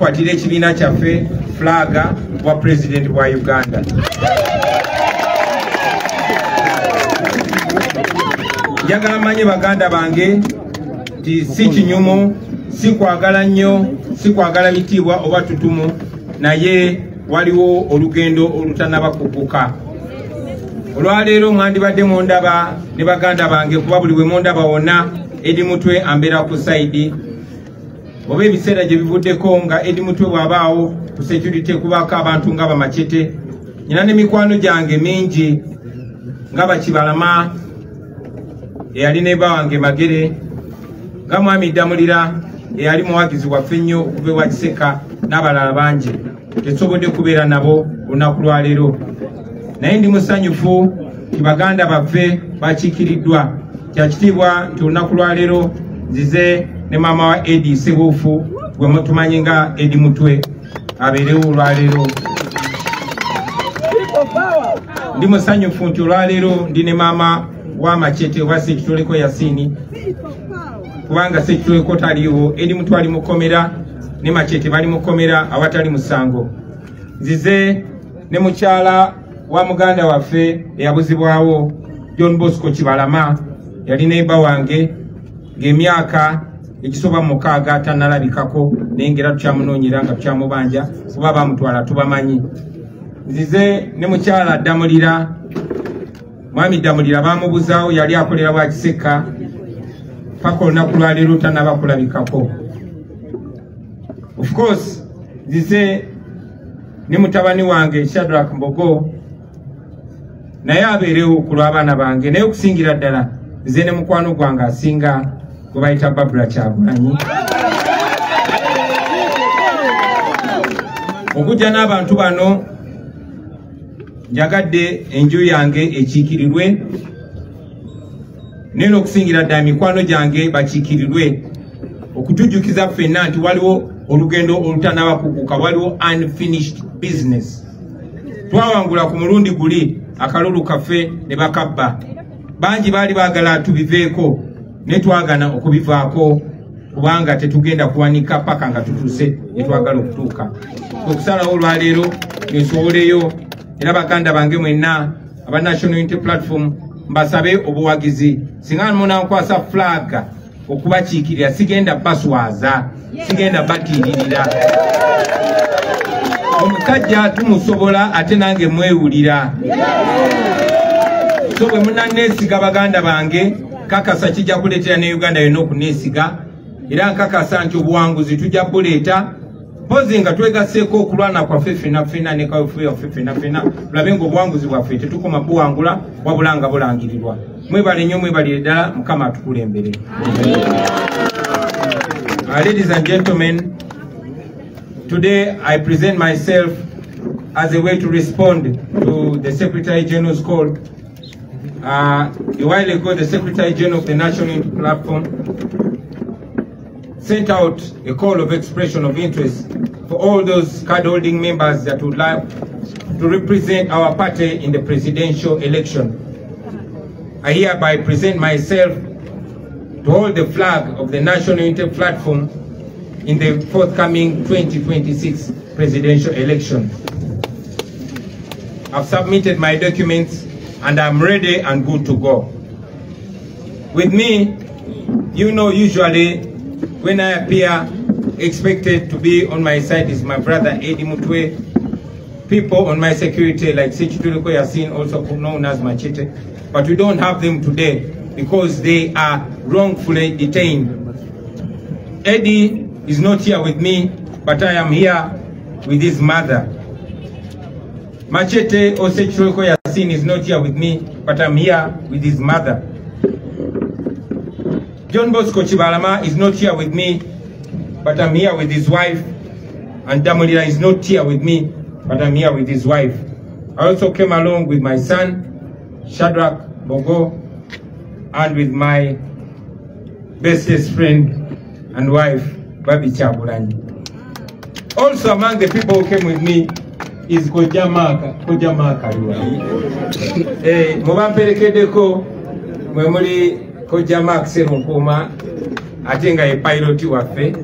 kwatira ekibiina kyaffe flaga wa president wa Uganda. Njagala manye baganda bange nti si kinyumu, si kwagala nnyo, si kwagala bitiibwa oba tutumu, naye waliwo olugendo olutanaba kuguka. Olwaleero mwandibadde mundaba ne baganda bange kuba buli bwe mundaba wonna Eddie Mutwe ambeera ku saidi. Oba ebiseera gye bivuddeko nga Eddie Mutwe bw'abaawo ku security kubaako abantu nga Bamachete. Nina ne mikwano gyange mingi nga Bakibalama eyali neba wange Magere, nga Mwami Damulira eyali muwagizi waffe nnyo okuva ewa Kiseka n'abalala bangi. Tetusobodde kubeera nabo olunaku lwaleero. Naye ndi musanyufu nti baganda baffe bakiikiriddwa. Kya kitiibwa nti olunaku lwaleero nzize ne maama wa Eddie Sebuufu gwe tumanyi nga Eddie Mutwe abeerewo olwaleero. Ndi musanyufu nti olwaleero ndi ne maama wa Machete oba Sekitoleko Yasini, kubanga Sekitoleko taliiwo, Eddie Mutwe ali mukomera ne Machete bali mukomera awatali musango. Nzize ne mukyala wa muganda waffe eyabuzibwawo John Bosco Kibalama, yali neiba wange ng'emyaka egisoba 6 tannalabikako, naye ngera tukyamunoonyera nga tukyamubanja kuba bamutwala tubamanyi. Nzize ne mukyala Damulira, Mwami Damulira bamubuzaawo yali akolera bwa Kiseka, paka olunaku lwaleero tannaba kulabikako. Of course, nzize ne mutabani wange Shadrack Mbogo, naye abeerewo ku lw'abaana bange, naye okusingira ddala nze ne mukwano gwange asinga gwe bayita Babula Kyagulanyi. Okujja n'abantu bano njagadde enju yange ekiikirirwe, naye n'okusingira ddala mikwano gyange bakiikirirwe, okutujjukiza ffenna nti waliwo olugendo olutanaba kuguka, waliwo unfinished business. Twawangula ku mulundi guli akalulu kaffe ne bakabba. Bangi baali baagala tubiveeko, ne twagana okubivaako kubanga tetugenda kuwanika paka nga tutuuse etwagala okutuuka. Okusalawo olwaleero nsowoleyo, era baganda bange mwenna aba National Unity Platform mbasabe obuwagizi. Singa munankwasa flaga okubakiikirira, sigenda baswaza, sigenda batiiririra. Omusajja tumusobola ate nange mwewulira. So bwe munaneesiga baganda bange, kakasa kijja kuleetera ne Uganda yonna okuneesiga, era nkakasa nti obuwanguzi tujja buleeta, mpozi nga twegaseeko okulwana kwaffe ffenna ne kaweefube waffe ffenna, tulabe ng'obuwanguzi bwaffe tetukoma buwangula wabula nga bulangirirwa. Mwebale nnyo, mwebalire ddala, Mukama atukulembere. Ladies and gentlemen, today I present myself as a way to respond to the Secretary General's call. A while ago, the Secretary General of the National Unity Platform sent out a call of expression of interest for all those card-holding members that would like to represent our party in the presidential election. I hereby present myself to hold the flag of the National Unity Platform in the forthcoming 2026 presidential election. I've submitted my documents and I'm ready and good to go. With me, you know, usually when I appear, expected to be on my side is my brother Eddie Mutwe. People on my security like Sekitoleko Yasini, also known as Machete, but we don't have them today because they are wrongfully detained. Eddie is not here with me, but I am here with his mother. Machete or Sekitoleko Yasini is not here with me, but I'm here with his mother. John Bosco Kibalama is not here with me, but I'm here with his wife. And Damulira is not here with me, but I'm here with his wife. I also came along with my son, Shadrack Bogo, and with my bestest friend and wife, Babi Kyagulanyi. Also among the people who came with me is Kojama Kaliwa. Mubamperekedeko mwemuli Kojama Serunkuma, atenga e pilot waffe.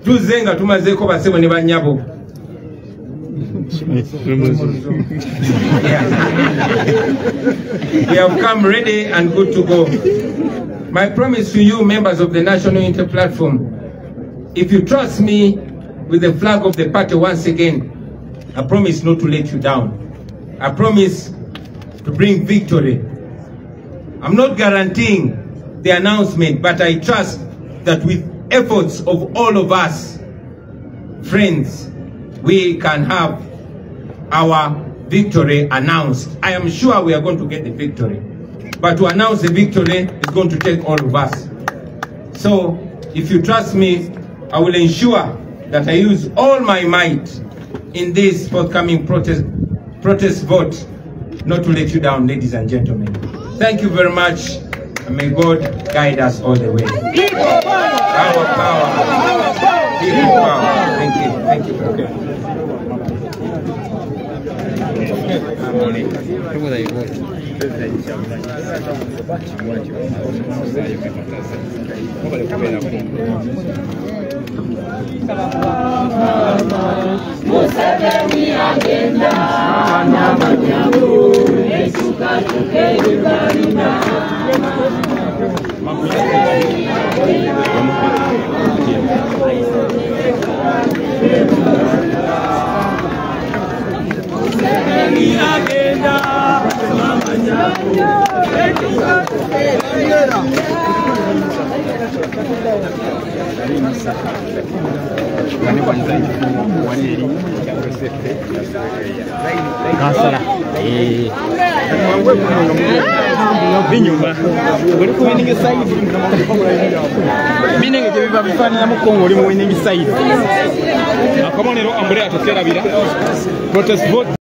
tuzenga tumazeko basebo ne banyabo. We have come ready and good to go. My promise to you, members of the National Unity Platform, if you trust me with the flag of the party once again, I promise not to let you down. I promise to bring victory. I'm not guaranteeing the announcement, but I trust that with efforts of all of us, friends, we can have our victory announced. I am sure we are going to get the victory. But to announce the victory is going to take all of us. So, if you trust me, I will ensure that I use all my might in this forthcoming protest vote, not to let you down, ladies and gentlemen. Thank you very much, and may God guide us all the way. Our power. People power. Thank you. Thank you. Okay. Museveni agenda n'amanyago esuka tukebalina Museveni agenda n'amanyago esuka tukebalina Protest vote.